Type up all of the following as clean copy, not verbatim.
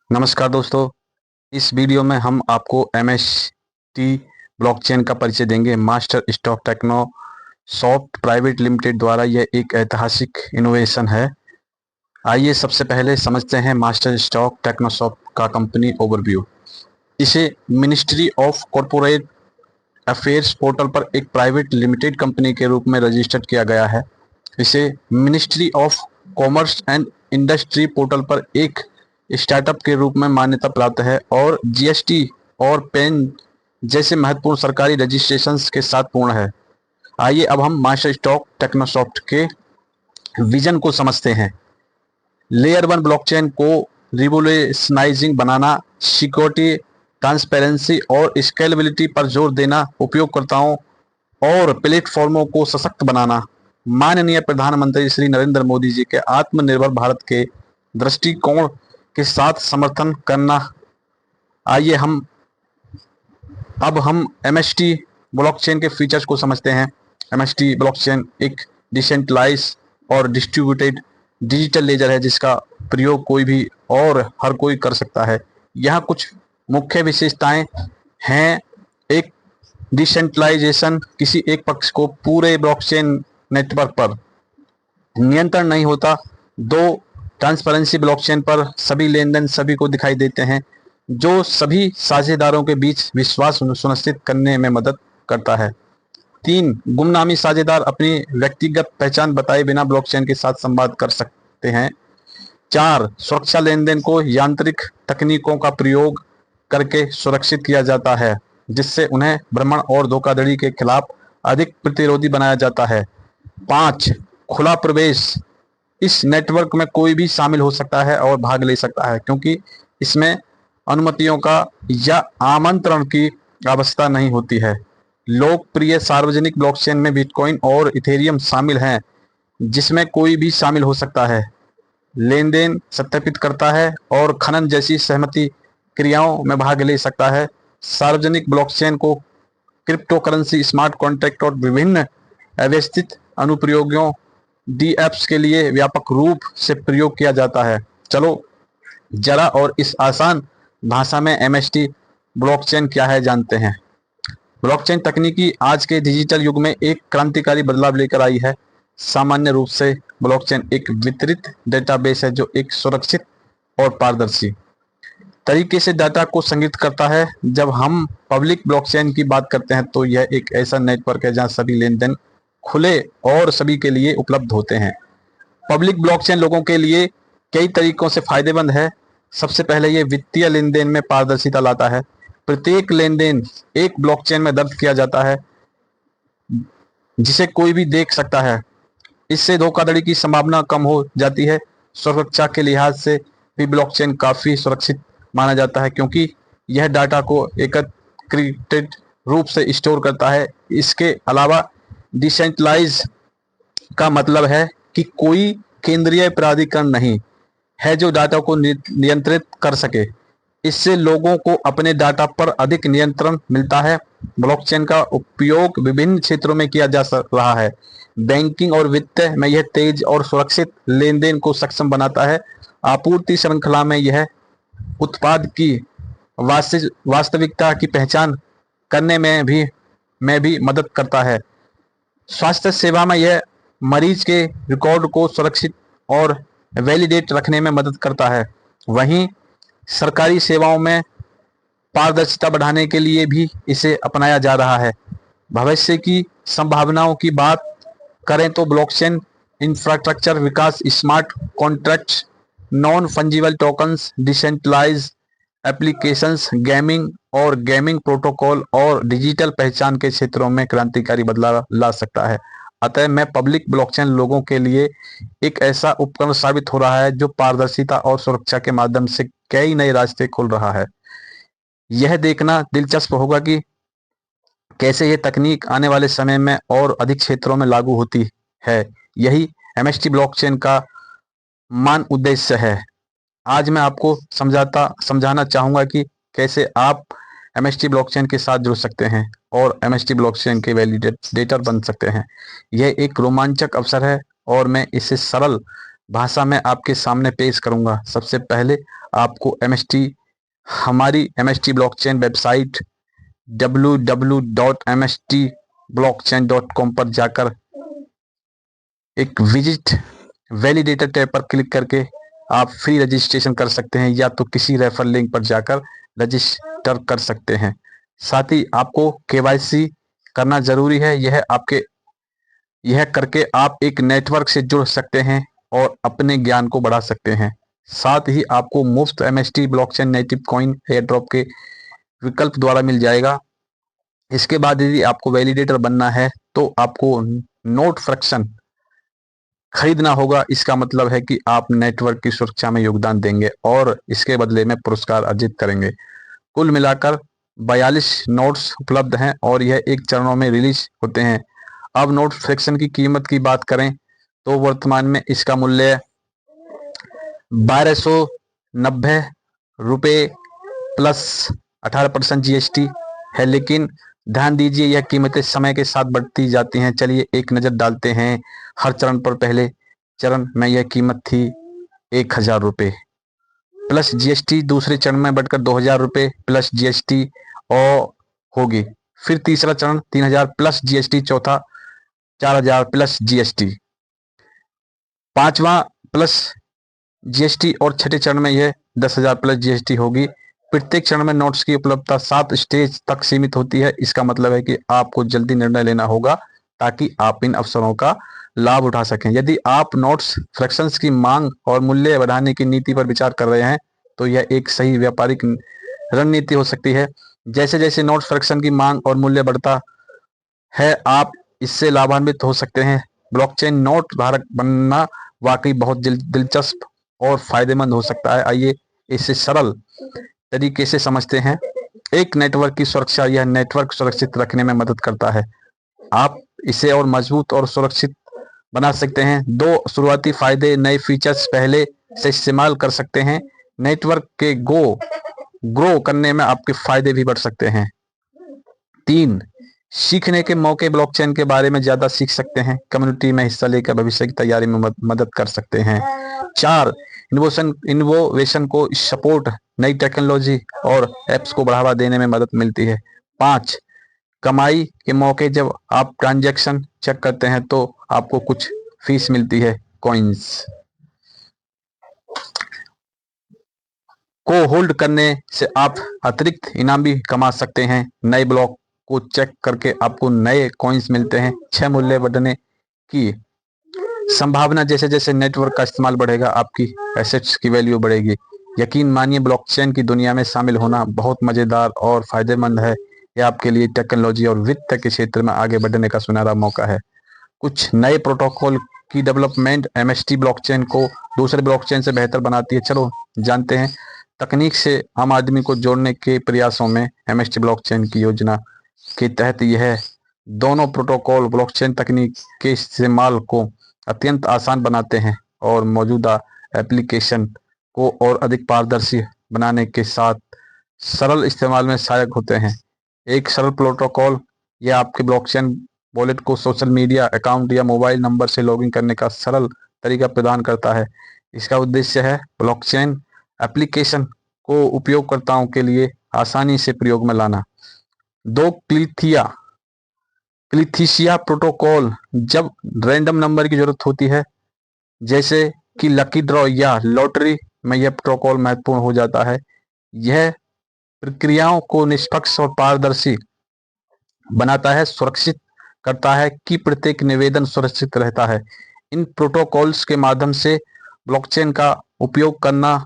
नमस्कार दोस्तों। इस वीडियो में हम आपको MST ब्लॉकचेन का परिचय देंगे। Master Stock Techno Soft Private Limited द्वारा यह एक ऐतिहासिक इनोवेशन है। आइए सबसे पहले समझते हैं मास्टर स्टॉक टेक्नोसॉफ्ट का कंपनी ओवरव्यू। इसे ministry of corporate affairs portal पर एक प्राइवेट लिमिटेड कंपनी के रूप में रजिस्टर्ड किया गया है। इसे ministry of commerce and industry portal पर एक स्टार्टअप के रूप में मान्यता प्राप्त है और GST और पैन जैसे महत्वपूर्ण सरकारी रजिस्ट्रेशंस के साथ पूर्ण है। आइए अब हम मास्टर स्टॉक टेक्नोसॉफ्ट के विजन को समझते हैं। लेयर 1 ब्लॉकचेन को रिवोल्यूशनाइजिंग बनाना, सिक्योरिटी, ट्रांसपेरेंसी और स्केलेबिलिटी पर जोर देना, उपयोगकर्ताओं और प्लेटफॉर्मों को सशक्त बनाना। माननीय प्रधानमंत्री श्री नरेंद्र मोदी जी के आत्मनिर्भर भारत के दृष्टिकोण के साथ समर्थन करना। आइए अब हम MST ब्लॉकचेन के फीचर्स को समझते हैं। MST ब्लॉकचेन एक डिसेंट्रलाइज और डिस्ट्रीब्यूटेड डिजिटल लेजर है जिसका प्रयोग कोई भी और हर कोई कर सकता है। यहाँ कुछ मुख्य विशेषताएं हैं। एक, डिसेंट्रलाइजेशन, किसी एक पक्ष को पूरे ब्लॉकचेन नेटवर्क पर नियंत्रण नहीं होता। दो, ट्रांसपेरेंसी, ब्लॉकचेन पर सभी लेन देन सभी को दिखाई देते हैं जो सभी साझेदारों के बीच विश्वास सुनिश्चित करने में मदद करता है। तीन, गुमनामी, साझेदार अपनी व्यक्तिगत पहचान बताए बिना ब्लॉकचेन के साथ संवाद कर सकते हैं। चार, सुरक्षा, लेन देन को यांत्रिक तकनीकों का प्रयोग करके सुरक्षित किया जाता है जिससे उन्हें भ्रमण और धोखाधड़ी के खिलाफ अधिक प्रतिरोधी बनाया जाता है। पांच, खुला प्रवेश, इस नेटवर्क में कोई भी शामिल हो सकता है और भाग ले सकता है क्योंकि इसमें अनुमतियों का या आमंत्रण की आवश्यकता नहीं होती है। लोकप्रिय सार्वजनिक ब्लॉकचेन में बिटकॉइन और इथेरियम शामिल हैं जिसमें कोई भी शामिल हो सकता है, लेन देन सत्यापित करता है और खनन जैसी सहमति क्रियाओं में भाग ले सकता है। सार्वजनिक ब्लॉकचेन को क्रिप्टोकरेंसी, स्मार्ट कॉन्ट्रैक्ट और विभिन्न अव्यवस्थित अनुप्रयोगों DApps के लिए व्यापक रूप से प्रयोग किया जाता है। चलो जरा और इस आसान भाषा में MST ब्लॉकचेन क्या है जानते हैं। ब्लॉकचेन तकनीकी आज के डिजिटल युग में एक क्रांतिकारी बदलाव लेकर आई है। सामान्य रूप से ब्लॉकचेन एक वितरित डेटाबेस है जो एक सुरक्षित और पारदर्शी तरीके से डाटा को संग्रहित करता है। जब हम पब्लिक ब्लॉकचेन की बात करते हैं तो यह एक ऐसा नेटवर्क है जहां सभी लेन देन खुले और सभी के लिए उपलब्ध होते हैं। पब्लिक ब्लॉकचेन लोगों के लिए कई तरीकों से फायदेमंद है। सबसे पहले ये वित्तीय लेन देन में पारदर्शिता लाता है। प्रत्येक लेन देन एक ब्लॉकचेन में दर्ज किया जाता है जिसे कोई भी देख सकता है। इससे धोखाधड़ी की संभावना कम हो जाती है। सुरक्षा के लिहाज से भी ब्लॉकचेन काफी सुरक्षित माना जाता है क्योंकि यह डाटा को एकीकृत रूप से स्टोर करता है। इसके अलावा डिसेंट्रलाइज का मतलब है कि कोई केंद्रीय प्राधिकरण नहीं है जो डाटा को नियंत्रित कर सके। इससे लोगों को अपने डाटा पर अधिक नियंत्रण मिलता है। ब्लॉकचेन का उपयोग विभिन्न क्षेत्रों में किया जा रहा है। बैंकिंग और वित्त में यह तेज और सुरक्षित लेन देन को सक्षम बनाता है। आपूर्ति श्रृंखला में यह उत्पाद की वास्तविकता की पहचान करने में भी मदद करता है। स्वास्थ्य सेवा में यह मरीज के रिकॉर्ड को सुरक्षित और वैलिडेट रखने में मदद करता है। वहीं सरकारी सेवाओं में पारदर्शिता बढ़ाने के लिए भी इसे अपनाया जा रहा है। भविष्य की संभावनाओं की बात करें तो ब्लॉकचेन इंफ्रास्ट्रक्चर विकास, smart contracts, non fungible tokens, decentralize applications, gaming protocol और डिजिटल पहचान के क्षेत्रों में क्रांतिकारी बदलाव ला सकता है। अतः मैं पब्लिक ब्लॉकचेन लोगों के लिए एक ऐसा उपकरण साबित हो रहा है जो पारदर्शिता और सुरक्षा के माध्यम से कई नए रास्ते खोल रहा है। यह देखना दिलचस्प होगा कि कैसे ये तकनीक आने वाले समय में और अधिक क्षेत्रों में लागू होती है। यही MST ब्लॉकचेन का मान उद्देश्य है। आज मैं आपको समझाना चाहूँगा कि कैसे आप MST ब्लॉकचेन के साथ जुड़ सकते हैं और MST ब्लॉकचेन के वैलिडेटर बन सकते हैं। यह एक रोमांचक अवसर है और मैं इसे सरल भाषा में आपके सामने पेश करूंगा। सबसे पहले आपको हमारी MST ब्लॉकचेन वेबसाइट www.mstblockchain.com पर जाकर एक विजिट वैलिडेटर टैब पर क्लिक करके आप फ्री रजिस्ट्रेशन कर सकते हैं, या तो किसी रेफर लिंक पर जाकर रजिस्टर कर सकते हैं। साथ ही आपको KYC करना जरूरी है। यह करके आप एक नेटवर्क से जुड़ सकते हैं और अपने ज्ञान को बढ़ा सकते हैं। साथ ही आपको मुफ्त MST blockchain native coin air drop के विकल्प द्वारा मिल जाएगा। इसके बाद यदि आपको वैलिडेटर बनना है तो आपको नोट फ्रैक्शन खरीदना होगा। इसका मतलब है कि आप नेटवर्क की सुरक्षा में योगदान देंगे और इसके बदले में पुरस्कार अर्जित करेंगे। कुल मिलाकर 42 नोट्स उपलब्ध हैं और यह एक चरणों में रिलीज होते हैं। अब नोट फ्रैक्शन की कीमत की बात करें तो वर्तमान में इसका मूल्य 1290 रुपये प्लस 18% GST है, लेकिन ध्यान दीजिए यह कीमतें समय के साथ बढ़ती जाती हैं। चलिए एक नज़र डालते हैं हर चरण पर। पहले चरण में यह कीमत थी 1000 रुपये प्लस GST, दूसरे चरण में बढ़कर 2000 रुपये प्लस GST और होगी। फिर तीसरा चरण 3000 प्लस GST, चौथा 4000 प्लस GST, पांचवा प्लस GST और छठे चरण में यह 10,000 प्लस GST होगी। प्रत्येक चरण में नोट्स की उपलब्धता 7 स्टेज तक सीमित होती है। इसका मतलब है कि आपको जल्दी निर्णय लेना होगा ताकि आप इन अवसरों का लाभ उठा सकें। यदि आप नोट्स फ्रैक्शंस की मांग और मूल्य बढ़ाने की नीति पर विचार कर रहे हैं तो यह एक सही व्यापारिक रणनीति हो सकती है। जैसे जैसे नोट्स फ्रैक्शन की मांग और मूल्य बढ़ता है आप इससे लाभान्वित हो सकते हैं। ब्लॉकचेन नोट धारक बनना वाकई बहुत दिलचस्प और फायदेमंद हो सकता है। आइए इसे सरल तरीके से समझते हैं। एक नेटवर्क की सुरक्षा, यह नेटवर्क सुरक्षित रखने में मदद करता है। आप इसे और मजबूत और सुरक्षित बना सकते हैं। 2 शुरुआती फायदे, नए फीचर्स पहले से इस्तेमाल कर सकते हैं। नेटवर्क के ग्रो करने में आपके फायदे भी बढ़ सकते हैं। 3, सीखने के मौके, ब्लॉकचेन के बारे में ज्यादा सीख सकते हैं। कम्युनिटी में हिस्सा लेकर भविष्य की तैयारी में मदद कर सकते हैं। 4, इनोवेशन को सपोर्ट, नई टेक्नोलॉजी और एप्स को बढ़ावा देने में मदद मिलती है। 5, कमाई के मौके, जब आप ट्रांजैक्शन चेक करते हैं तो आपको कुछ फीस मिलती है। कॉइन्स को होल्ड करने से आप अतिरिक्त इनाम भी कमा सकते हैं। नए ब्लॉक को चेक करके आपको नए कॉइन्स मिलते हैं। 6, मूल्य बढ़ने की संभावना, जैसे जैसे नेटवर्क का इस्तेमाल बढ़ेगा आपकी एसेट्स की वैल्यू बढ़ेगी। यकीन मानिए ब्लॉकचेन की दुनिया में शामिल होना बहुत मजेदार और फायदेमंद है। यह आपके लिए टेक्नोलॉजी और वित्त के क्षेत्र में आगे बढ़ने का सुनहरा मौका है। कुछ नए प्रोटोकॉल की डेवलपमेंट MST ब्लॉकचेन को दूसरे ब्लॉकचेन से बेहतर बनाती है। चलो जानते हैं। तकनीक से आम आदमी को जोड़ने के प्रयासों में MST ब्लॉकचेन की योजना के तहत यह दोनों प्रोटोकॉल ब्लॉकचेन तकनीक के इस्तेमाल को अत्यंत आसान बनाते हैं और मौजूदा एप्लीकेशन को और अधिक पारदर्शी बनाने के साथ सरल इस्तेमाल में सहायक होते हैं। एक सरल प्रोटोकॉल यह आपके ब्लॉकचेन वॉलेट को सोशल मीडिया अकाउंट या मोबाइल नंबर से लॉगिन करने का सरल तरीका प्रदान करता है। इसका उद्देश्य है ब्लॉकचेन एप्लीकेशन को उपयोगकर्ताओं के लिए आसानी से प्रयोग में लाना। 2, क्लिथिसिया प्रोटोकॉल, जब रैंडम नंबर की जरूरत होती है जैसे कि लकी ड्रॉ या लॉटरी में, यह प्रोटोकॉल महत्वपूर्ण हो जाता है। यह प्रक्रियाओं को निष्पक्ष और पारदर्शी बनाता है, सुरक्षित करता है कि प्रत्येक निवेदन सुरक्षित रहता है। इन प्रोटोकॉल्स के माध्यम से ब्लॉकचेन का उपयोग करना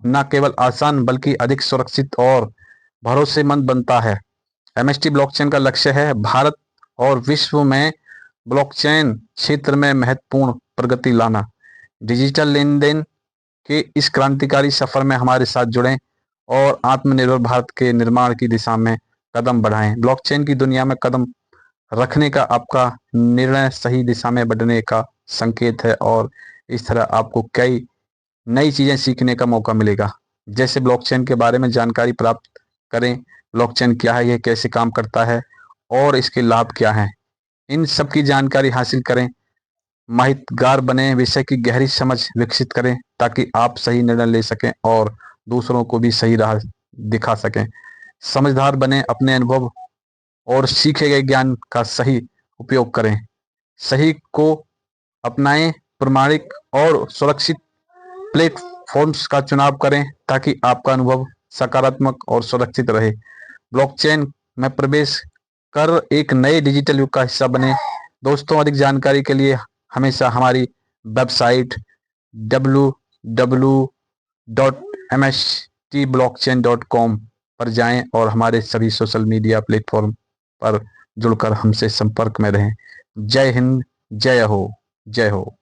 न केवल आसान बल्कि अधिक सुरक्षित और भरोसेमंद बनता है। MST ब्लॉकचेन का लक्ष्य है भारत और विश्व में ब्लॉकचेन क्षेत्र में महत्वपूर्ण प्रगति लाना। डिजिटल लेन देन के इस क्रांतिकारी सफर में हमारे साथ जुड़ें और आत्मनिर्भर भारत के निर्माण की दिशा में कदम बढ़ाएं। ब्लॉकचेन की दुनिया में कदम रखने का आपका निर्णय सही दिशा में बढ़ने का संकेत है और इस तरह आपको कई नई चीजें सीखने का मौका मिलेगा। जैसे ब्लॉकचेन के बारे में जानकारी प्राप्त करें, ब्लॉकचेन क्या है, यह कैसे काम करता है और इसके लाभ क्या हैं, इन सब की जानकारी हासिल करें। माहितगार बने, विषय की गहरी समझ विकसित करें ताकि आप सही निर्णय ले सकें और दूसरों को भी सही राह दिखा सकें। समझदार बने, अपने अनुभव और सीखे गए ज्ञान का सही उपयोग करें। सही को अपनाएं, प्रमाणिक और सुरक्षित प्लेटफॉर्म्स का चुनाव करें ताकि आपका अनुभव सकारात्मक और सुरक्षित रहे। ब्लॉकचेन में प्रवेश कर एक नए डिजिटल युग का हिस्सा बने। दोस्तों, अधिक जानकारी के लिए हमेशा हमारी वेबसाइट www.mstblockchain.com पर जाएं और हमारे सभी सोशल मीडिया प्लेटफॉर्म पर जुड़कर हमसे संपर्क में रहें। जय हिंद, जय हो, जय हो।